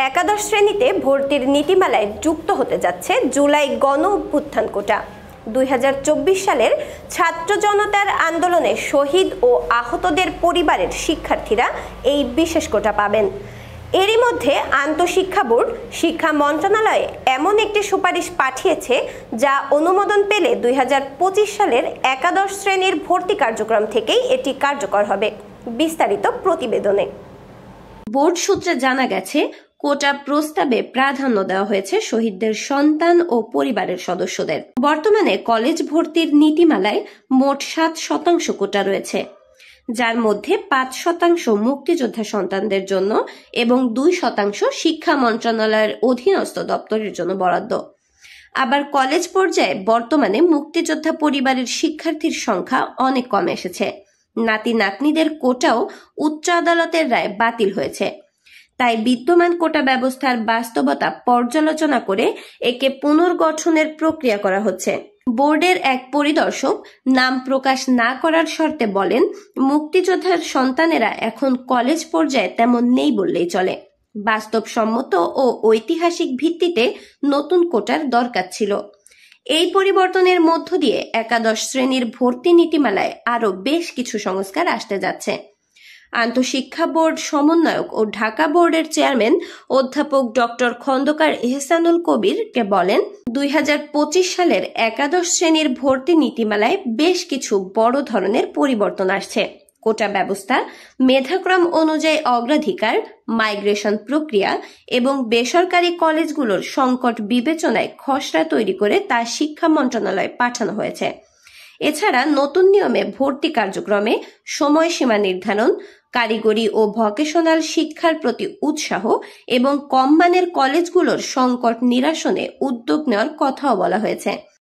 একাদশ শ্রেণীতে ভর্তির নীতিমালায় যুক্ত হতে যাচ্ছে জুলাই গণ অভ্যুত্থান কোটা। 2024 সালের ছাত্র জনতার আন্দোলনে শহীদ ও আহতদের পরিবারের শিক্ষার্থীরা এই বিশেষ কোটা পাবেন। এরই মধ্যে আন্তঃশিক্ষা বোর্ড শিক্ষা মন্ত্রণালয়ে এমন একটি সুপারিশ পাঠিয়েছে যা অনুমোদন পেলে 2025 সালের একাদশ শ্রেণীর ভর্তি কার্যক্রম থেকেই এটি কার্যকর হবে। বিস্তারিত প্রতিবেদনে। বোর্ড সূত্রে জানা গেছে, কোটা প্রস্তাবে প্রাধান্য দেওয়া হয়েছে শহীদদের সন্তান ও পরিবারের সদস্যদের। বর্তমানে কলেজ ভর্তির নীতিমালায় মোট 7% কোটা রয়েছে, যার মধ্যে 5% মুক্তিযোদ্ধা সন্তানদের জন্য এবং 2% শিক্ষা মন্ত্রণালয়ের অধীনস্থ দপ্তরের জন্য বরাদ্দ। আবার কলেজ পর্যায়ে বর্তমানে মুক্তিযোদ্ধা পরিবারের শিক্ষার্থীর সংখ্যা অনেক কমে এসেছে। নাতি নাতনিদের কোটাও উচ্চ আদালতের রায় বাতিল হয়েছে। তাই বিদ্যমান কোটা ব্যবস্থার বাস্তবতা পর্যালোচনা করে একে পুনর্গঠনের প্রক্রিয়া করা হচ্ছে। বোর্ডের এক পরিদর্শক নাম প্রকাশ না করার শর্তে বলেন, মুক্তিযোদ্ধার সন্তানেরা এখন কলেজ পর্যায়ে তেমন নেই বললেই চলে। বাস্তবসম্মত ও ঐতিহাসিক ভিত্তিতে নতুন কোটার দরকার ছিল। এই পরিবর্তনের মধ্য দিয়ে একাদশ শ্রেণীর ভর্তি নীতিমালায় আরো বেশ কিছু সংস্কার আসতে যাচ্ছে। আন্তঃশিক্ষা বোর্ড সমন্বয়ক ও ঢাকা বোর্ডের চেয়ারম্যান অধ্যাপক ডক্টর খন্দকার এহসানুল কবিরকে বলেন, 2025 সালের একাদশ শ্রেণীর ভর্তি নীতিমালায় বেশ কিছু বড় ধরনের পরিবর্তন আসছে। কোটা ব্যবস্থা, মেধাক্রম অনুযায়ী অগ্রাধিকার, মাইগ্রেশন প্রক্রিয়া এবং বেসরকারি কলেজগুলোর সংকট বিবেচনায় খসড়া তৈরি করে তা শিক্ষা মন্ত্রণালয়ে পাঠানো হয়েছে। এছাড়া নতুন নিয়মে ভর্তি কার্যক্রমে সময়সীমা নির্ধারণ, কারিগরি ও ভোকেশনাল শিক্ষার প্রতি উৎসাহ এবং কম মানের কলেজগুলোর সংকট নিরসনে উদ্যোগ নেওয়ার কথাও বলা হয়েছে।